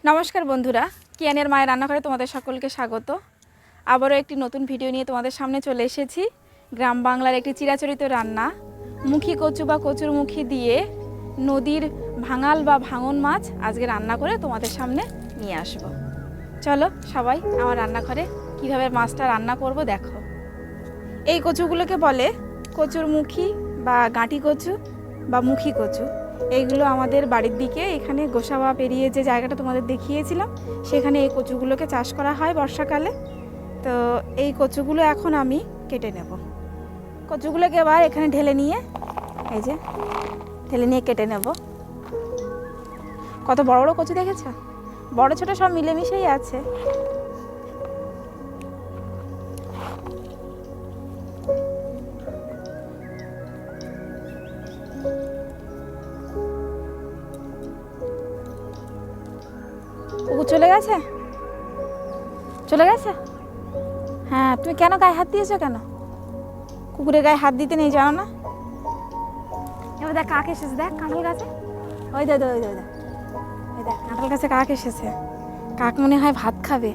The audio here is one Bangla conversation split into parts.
নমস্কার বন্ধুরা, কিয়ানের মায়ের রান্নাঘরে তোমাদের সকলকে স্বাগত। আবারও একটি নতুন ভিডিও নিয়ে তোমাদের সামনে চলে এসেছি। গ্রাম বাংলার একটি চিরাচরিত রান্না মুখী কচু বা কচুরমুখী দিয়ে নদীর ভাঙাল বা ভাঙন মাছ আজকে রান্না করে তোমাদের সামনে নিয়ে আসব। চলো সবাই আমার রান্নাঘরে কিভাবে মাছটা রান্না করব দেখো। এই কচুগুলোকে বলে কচুরমুখী বা গাঁটি কচু বা মুখী কচু। এইগুলো আমাদের বাড়ির দিকে এখানে গোসাবা পেরিয়ে যে জায়গাটা তোমাদের দেখিয়েছিলাম সেখানে এই কচুগুলোকে চাষ করা হয় বর্ষাকালে। তো এই কচুগুলো এখন আমি কেটে নেব। কচুগুলোকে এবার এখানে ঢেলে নিয়ে কেটে নেব। কত বড় বড় কচু দেখেছ, বড় ছোট সব মিলেমিশেই আছে। চলে গেছে হ্যাঁ, তুমি কেন গায়ে হাত দিয়েছো? কেন কুকুরের গায়ে হাত দিতে নেই, জানো না? এবার দেখ কাক এসেছে, দেখ কাঁঠাল গাছে, ওই দেখ কাঁঠাল গাছে কাক এসেছে। কাক মনে হয় ভাত খাবে।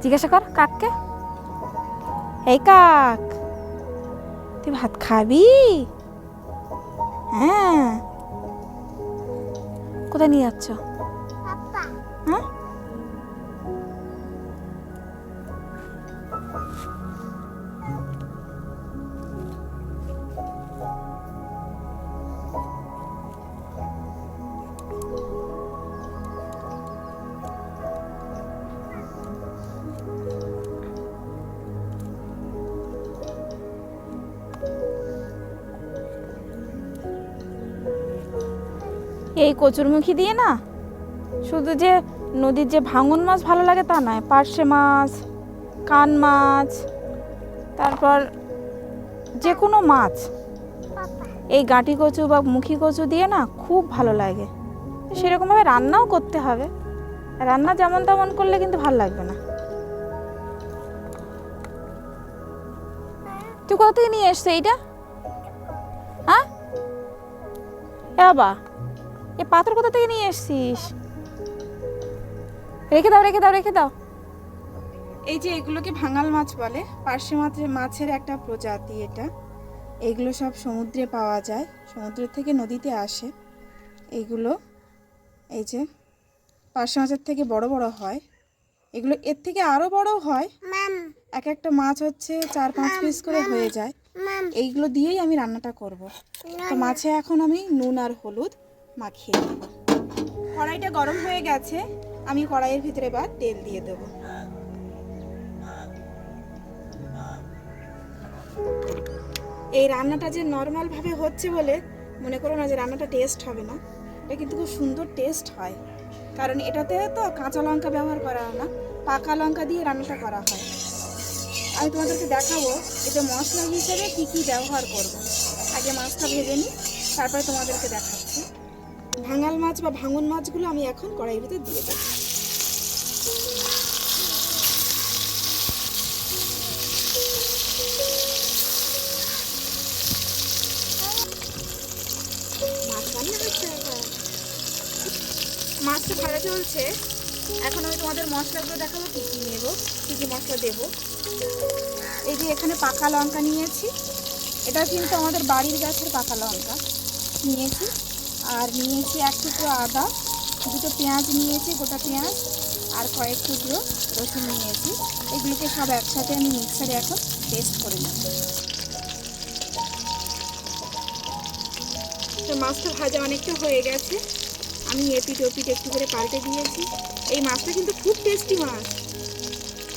জিজ্ঞাসা কর কাককে, এই কাক তুই ভাত খাবি? হ্যাঁ, কোথায় নিয়ে যাচ্ছ? হ্যাঁ, এই কচুরমুখী দিয়ে না শুধু যে নদীর যে ভাঙন মাছ ভালো লাগে তা নয়, পার্শে মাছ, কান মাছ, তারপর যে কোনো মাছ এই গাঁটি কচু বা মুখী কচু দিয়ে না খুব ভালো লাগে। সেরকমভাবে রান্নাও করতে হবে, রান্না যেমন তেমন করলে কিন্তু ভালো লাগবে না। তুই কোথা থেকে নিয়ে এসছো এইটা? হ্যাঁ, এ বাবা, এ পাথর কোথা থেকে নিয়ে এসছিস? রেখে দাও। এই যে এগুলোকে ভাঙাল মাছ বলে, পার্শে মাছের একটা প্রজাতি এটা। এগুলো সব সমুদ্রে পাওয়া যায়, সমুদ্র থেকে নদীতে আসে এইগুলো। এই যে পার্শে মাছের থেকে বড় বড় হয় এগুলো, এর থেকে আরো বড় হয়। এক একটা মাছ হচ্ছে 4-5 পিস করে হয়ে যায়। এইগুলো দিয়েই আমি রান্নাটা করব। তো মাছে এখন আমি নুন আর হলুদ মাখিয়ে দেব। কড়াইটা গরম হয়ে গেছে, আমি কড়াইয়ের ভিতরে এবার তেল দিয়ে দেব। এই রান্নাটা যে নর্মাল ভাবে হচ্ছে বলে মনে করো না যে রান্নাটা টেস্ট হবে না, এটা কিন্তু খুব সুন্দর টেস্ট হয়। কারণ এটাতে তো কাঁচা লঙ্কা ব্যবহার করা হয় না, পাকা লঙ্কা দিয়ে রান্নাটা করা হয়। আমি তোমাদেরকে দেখাবো এতে মশলা হিসেবে কি কি ব্যবহার করব। আগে মাছটা ভেজে নিই, তারপরে তোমাদেরকে দেখাচ্ছি। ভাঙাল মাছ বা ভাঙন মাছগুলো আমি এখন কড়াইয়ের ভিতরে দিয়ে দেবো। মাছটা ভাজা চলছে, এখন আমি তোমাদের মশলাগুলো দেখাবো কী কী নেব, কী কী মশলা দেব। এই যে এখানে পাকা লঙ্কা নিয়েছি, এটা কিন্তু আমাদের বাড়ির গাছের পাকা লঙ্কা নিয়েছি। আর নিয়েছি 1 টুকরো আদা, 2টো পেঁয়াজ নিয়েছি, গোটা পেঁয়াজ, আর কয়েক টুকরো রসুন নিয়েছি। এগুলোকে সব একসাথে আমি মিক্সারে এখন পেস্ট করে নেব। তো মাছটা ভাজা অনেকটা হয়ে গেছে, আমি এপিট ওপিট একটু করে পাল্টে দিয়েছি। এই মাছটা কিন্তু খুব টেস্টি মাছ।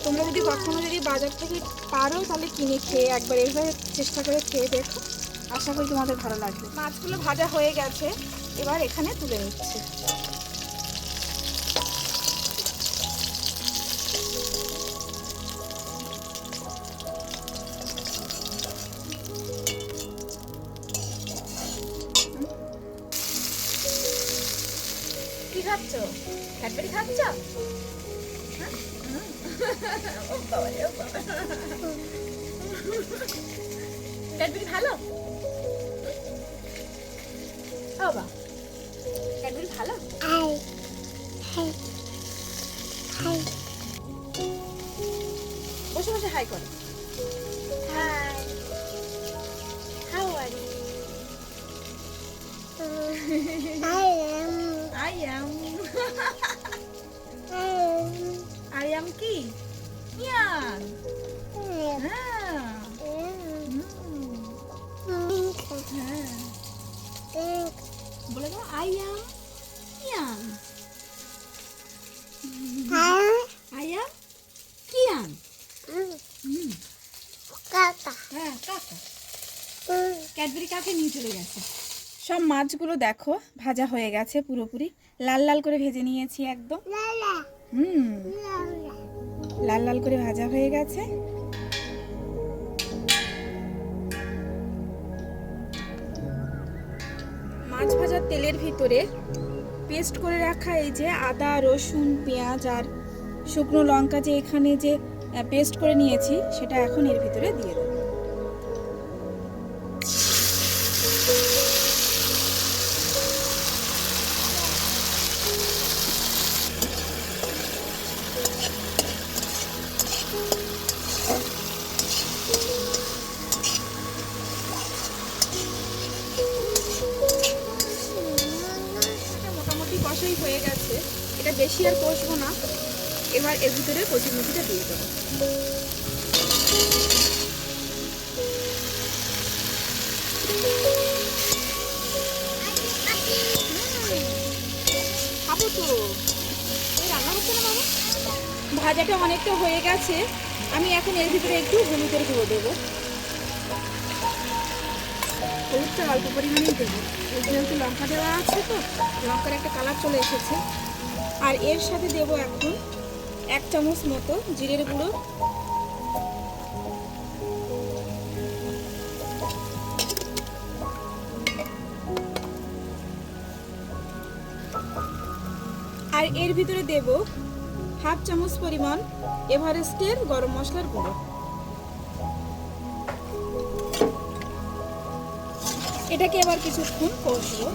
তোমরা যদি কখনো বাজার থেকে পারো তাহলে কিনে খেয়ে একবার এইভাবে চেষ্টা করে খেয়ে দেখো, আশা করি তোমাদের ভালো লাগবে। মাছগুলো ভাজা হয়ে গেছে, এবার এখানে তুলে নিচ্ছি। কি খাচ্ছ? ক্যাডবেরি খাচ্ছ? ক্যাডবেরি ভালো? বাবা ক্যাডবেরি ভালো? বসে বসে হাই করো। I am. I am কি? Yan. বলে দাও I am Yan. I am Kian. কাকা হ্যাঁ কাকা। ক্যাডবেরি কাকে নিয়ে চলে গেছে। সব মাছগুলো দেখো ভাজা হয়ে গেছে, পুরোপুরি লাল লাল করে ভেজে নিয়েছি একদম। লালা লাল লাল করে ভাজা হয়ে গেছে। মাছ ভাজার তেলের ভিতরে পেস্ট করে রাখা এই যে আদা রসুন পেঁয়াজ আর শুকনো লঙ্কা যে এখানে যে পেস্ট করে নিয়েছি সেটা এখন এর ভিতরে দিয়ে দেবো। মোটামুটি কষাই হয়ে গেছে, এটা বেশি আর কষবো না। এবার এর ভিতরে কচুরমুচিটা দিয়ে দেবো। খাবো তো, রান্না হচ্ছে না বাবা। ভাজাটা অনেকটা হয়ে গেছে, আমি এখন এর ভিতরে একটু হলুদের গুঁড়ো দেবো। হলুদটা অল্প পরিমাণেই দেবো, যেহেতু লঙ্কা দেওয়া আছে তো লঙ্কার একটা কালার চলে এসেছে। আর এর সাথে দেবো এখন 1 চামচ মতো জিরের গুঁড়ো, আর এর ভিতরে দেব 1/2 চামচ পরিমাণ এভারেস্টের গরম মশলার গুঁড়ো। এটাকে এবার কিছুক্ষণ কষবো।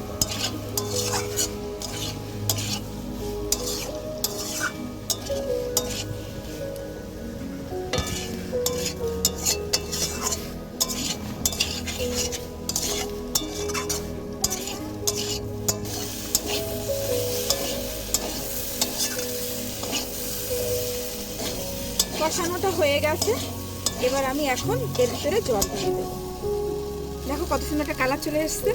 কষানোটা হয়ে গেছে, এবার আমি এখন এর ভিতরে জল দিয়ে দেবো। দেখো কত সুন্দর একটা কালার চলে এসছে।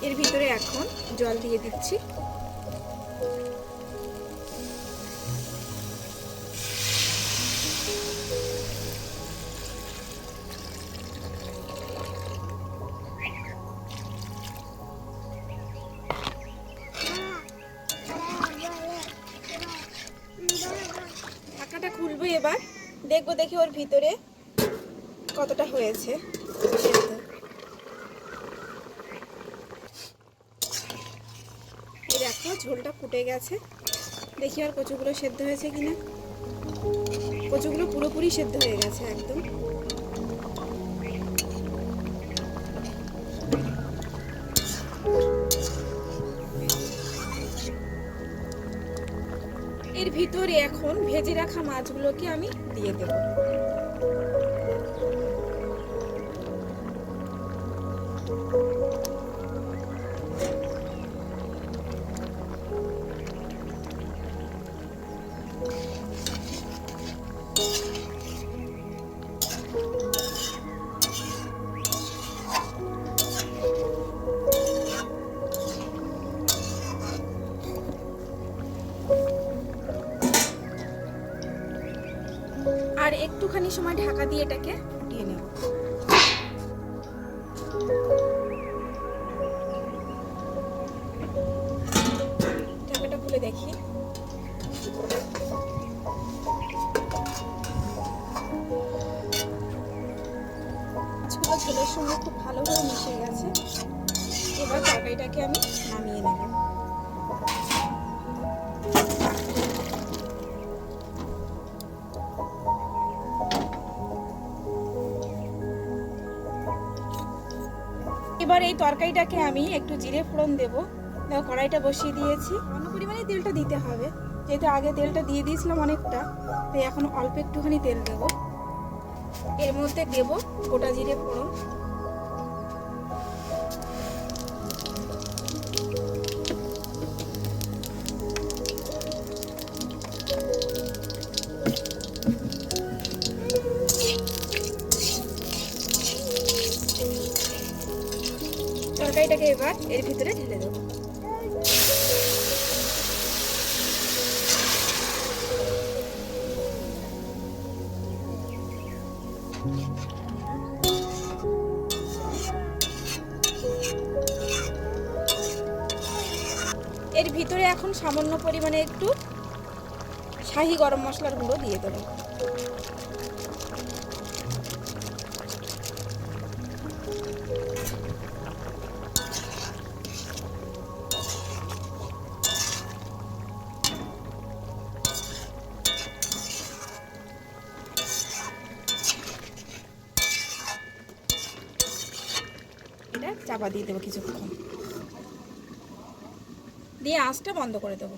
এর ভিতরে এখন জল দিয়ে দিচ্ছি। ঢাকাটা খুলবো, এবার দেখবো দেখি ওর ভিতরে কতটা হয়েছে সেদ্ধ। এই দেখো ঝোলটা ফুটে গেছে, দেখি আর কচুগুলো সেদ্ধ হয়েছে কিনা। কচুগুলো পুরোপুরি সেদ্ধ হয়ে গেছে একদম। এর ভিতরে এখন ভেজে রাখা মাছগুলোকে আমি দিয়ে দেব। আর একটুখানি সময় ঢাকা দিয়ে এটাকে ফুটিয়ে নেব। ঢাকাটা খুলে দেখি। মাছগুলো ঝোলের সঙ্গে খুব ভালোভাবে মিশে গেছে। এবার তরকারিটাকে আমি নামিয়ে নেব। এবার এই তরকারিটাকে আমি একটু জিরে ফোড়ন দেবো। দেখো কড়াইটা বসিয়ে দিয়েছি, অন্য পরিমাণে তেলটা দিতে হবে, যেহেতু আগে তেলটা দিয়ে দিয়েছিলাম অনেকটা, তাই এখন অল্প একটুখানি তেল দেবো। এর মধ্যে দেবো গোটা জিরে ফোড়ন, তরকারিটাকে এবার এর ভিতরে ঢেলে দেবো। এর ভিতরে এখন সামান্য পরিমাণে একটু শাহি গরম মশলার গুঁড়ো দিয়ে দেবো। এটা চাপা দিয়ে দেবো কিছুক্ষণ, দিয়ে আঁচটা বন্ধ করে দেবো।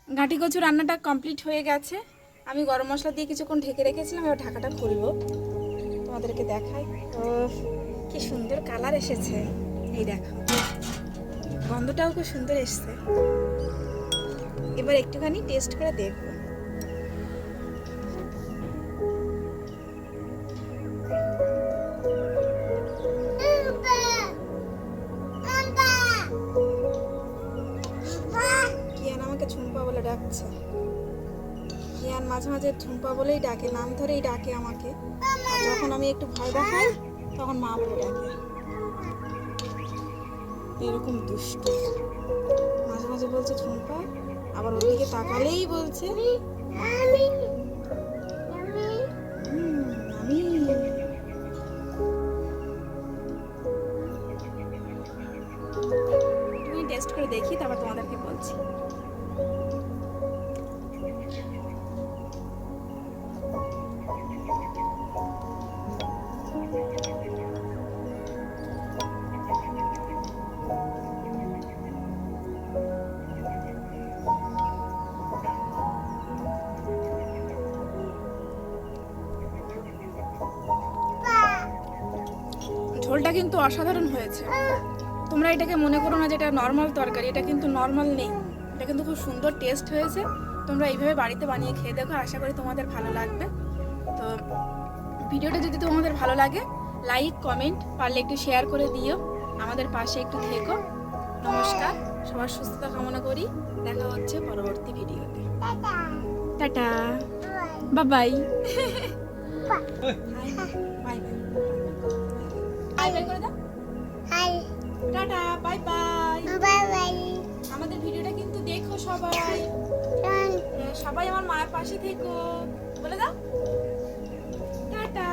ঘাটি কচু রান্নাটা কমপ্লিট হয়ে গেছে। আমি গরম মশলা দিয়ে কিছুক্ষণ ঢেকে রেখেছিলাম, এবার ঢাকাটা খুলবো, তোমাদেরকে দেখাই। ও কি সুন্দর কালার এসেছে, এই দেখো, গন্ধটাও খুব সুন্দর এসছে। এবার একটুখানি টেস্ট করে দেখবো। কিয়ান আমাকে ঝুম্পা বলে ডাকছে। কিয়ান মাঝে মাঝে ঝুম্পা বলেই ডাকে, নাম ধরেই ডাকে আমাকে। আর যখন আমি একটু ভয় দেখাই তখন মা বলে ডাকে। এরকম দুষ্টু, মাঝে মাঝে বলছে ঝুম্পা, আবার ওদিকে তাকালেই বলছে আমি। তুমি টেস্ট করে দেখি, তারপর তোমাদেরকে বলছি। ঝোলটা কিন্তু অসাধারণ হয়েছে। তোমরা এটাকে মনে করো না যে এটা নর্মাল তরকারি, এটা কিন্তু নর্মাল নেই, এটা কিন্তু খুব সুন্দর টেস্ট হয়েছে। তোমরা এইভাবে বাড়িতে বানিয়ে খেয়ে দেখো, আশা করি তোমাদের ভালো লাগবে। তো ভিডিওটা যদি তোমাদের ভালো লাগে, লাইক কমেন্ট পারলে একটু শেয়ার করে দিও, আমাদের পাশে একটু থেকো। নমস্কার, সবার সুস্থতা কামনা করি। দেখা হচ্ছে পরবর্তী ভিডিওতে। Tata, bye bye. Bye bye করে দাও। Hi tata, bye bye. Bye bye আমাদের ভিডিওটা কিন্তু দেখো সবাই, সবাই আমার মায়ের পাশে থেকো, বলে দাও টাটা।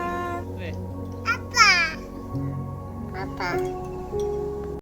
আপা আপা